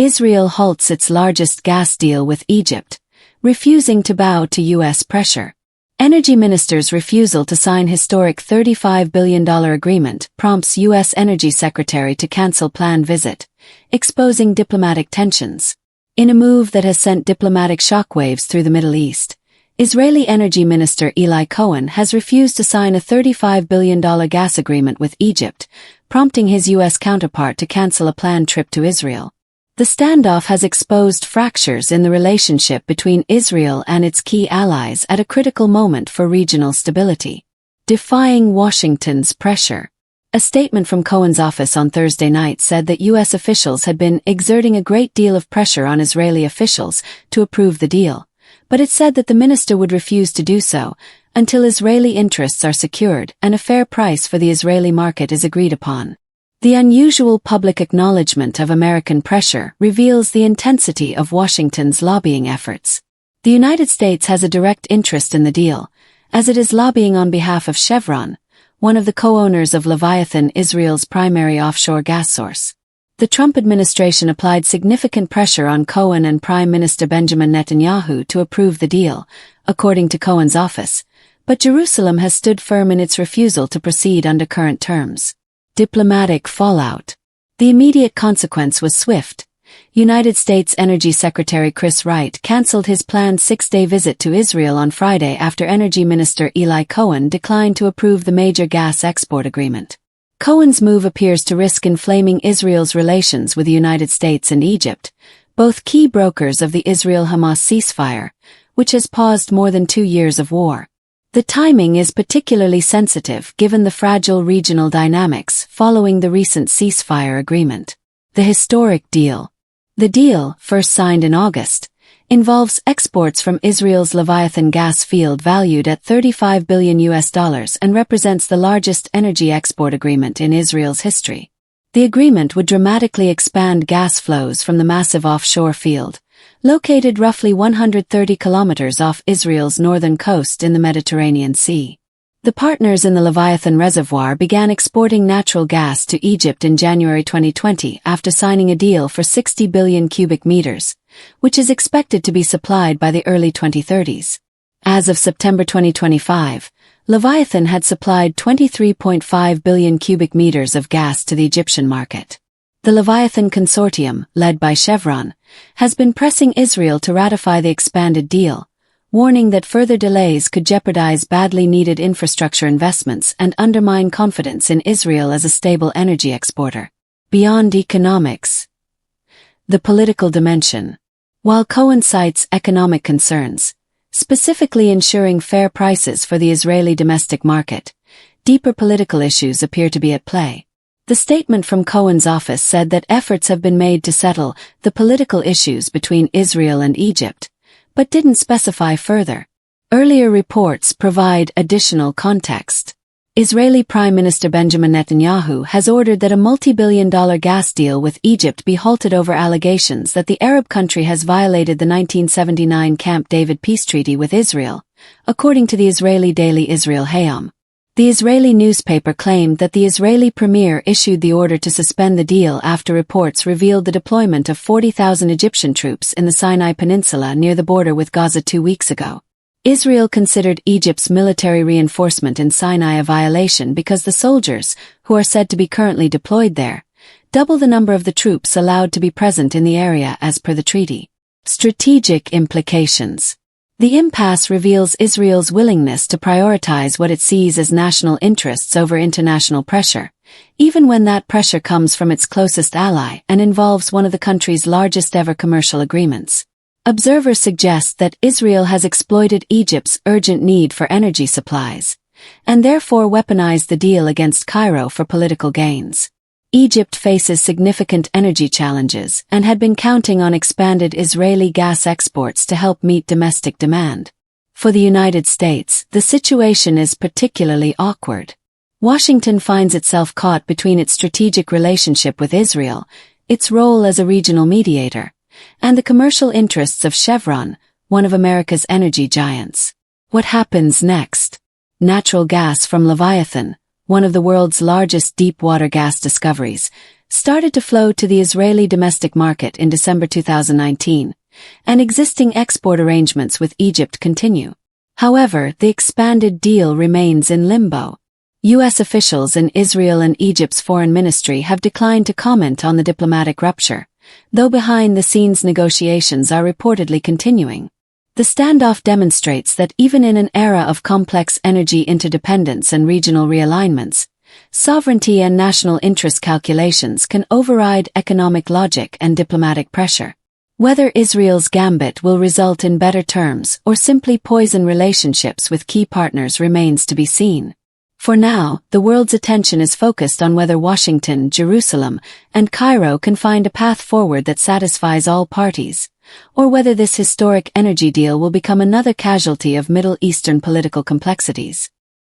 Israel halts its largest gas deal with Egypt, refusing to bow to U.S. pressure. Energy Minister's refusal to sign historic $35 billion agreement prompts U.S. Energy Secretary to cancel planned visit, exposing diplomatic tensions. In a move that has sent diplomatic shockwaves through the Middle East, Israeli Energy Minister Eli Cohen has refused to sign a $35 billion gas agreement with Egypt, prompting his U.S. counterpart to cancel a planned trip to Israel. The standoff has exposed fractures in the relationship between Israel and its key allies at a critical moment for regional stability. Defying Washington's pressure. A statement from Cohen's office on Thursday night said that U.S. officials had been exerting a great deal of pressure on Israeli officials to approve the deal, but it said that the minister would refuse to do so until Israeli interests are secured and a fair price for the Israeli market is agreed upon. The unusual public acknowledgement of American pressure reveals the intensity of Washington's lobbying efforts. The United States has a direct interest in the deal, as it is lobbying on behalf of Chevron, one of the co-owners of Leviathan, Israel's primary offshore gas source. The Trump administration applied significant pressure on Cohen and Prime Minister Benjamin Netanyahu to approve the deal, according to Cohen's office, but Jerusalem has stood firm in its refusal to proceed under current terms. Diplomatic fallout. The immediate consequence was swift. United States Energy Secretary Chris Wright canceled his planned 6-day visit to Israel on Friday after Energy Minister Eli Cohen declined to approve the major gas export agreement. Cohen's move appears to risk inflaming Israel's relations with the United States and Egypt, both key brokers of the Israel-Hamas ceasefire, which has paused more than 2 years of war. The timing is particularly sensitive given the fragile regional dynamics following the recent ceasefire agreement. The historic deal. The deal, first signed in August, involves exports from Israel's Leviathan gas field valued at $35 billion and represents the largest energy export agreement in Israel's history. The agreement would dramatically expand gas flows from the massive offshore field, located roughly 130 kilometers off Israel's northern coast in the Mediterranean Sea. The partners in the Leviathan reservoir began exporting natural gas to Egypt in January 2020 after signing a deal for 60 billion cubic meters, which is expected to be supplied by the early 2030s. As of September 2025, Leviathan had supplied 23.5 billion cubic meters of gas to the Egyptian market. The Leviathan Consortium, led by Chevron, has been pressing Israel to ratify the expanded deal, warning that further delays could jeopardize badly needed infrastructure investments and undermine confidence in Israel as a stable energy exporter. Beyond economics. The political dimension. While Cohen cites economic concerns, specifically ensuring fair prices for the Israeli domestic market, deeper political issues appear to be at play. The statement from Cohen's office said that efforts have been made to settle the political issues between Israel and Egypt, but didn't specify further. Earlier reports provide additional context. Israeli Prime Minister Benjamin Netanyahu has ordered that a multi-billion-dollar gas deal with Egypt be halted over allegations that the Arab country has violated the 1979 Camp David peace treaty with Israel, according to the Israeli daily Israel Hayom. The Israeli newspaper claimed that the Israeli premier issued the order to suspend the deal after reports revealed the deployment of 40,000 Egyptian troops in the Sinai Peninsula near the border with Gaza 2 weeks ago. Israel considered Egypt's military reinforcement in Sinai a violation because the soldiers, who are said to be currently deployed there, double the number of the troops allowed to be present in the area as per the treaty. Strategic implications. The impasse reveals Israel's willingness to prioritize what it sees as national interests over international pressure, even when that pressure comes from its closest ally and involves one of the country's largest ever commercial agreements. Observers suggest that Israel has exploited Egypt's urgent need for energy supplies, and therefore weaponized the deal against Cairo for political gains. Egypt faces significant energy challenges and had been counting on expanded Israeli gas exports to help meet domestic demand. For the United States, the situation is particularly awkward. Washington finds itself caught between its strategic relationship with Israel, its role as a regional mediator, and the commercial interests of Chevron, one of America's energy giants. What happens next? Natural gas from Leviathan, one of the world's largest deep-water gas discoveries, started to flow to the Israeli domestic market in December 2019, and existing export arrangements with Egypt continue. However, the expanded deal remains in limbo. U.S. officials in Israel and Egypt's foreign ministry have declined to comment on the diplomatic rupture, though behind-the-scenes negotiations are reportedly continuing. The standoff demonstrates that even in an era of complex energy interdependence and regional realignments, sovereignty and national interest calculations can override economic logic and diplomatic pressure. Whether Israel's gambit will result in better terms or simply poison relationships with key partners remains to be seen. For now, the world's attention is focused on whether Washington, Jerusalem, and Cairo can find a path forward that satisfies all parties, or whether this historic energy deal will become another casualty of Middle Eastern political complexities.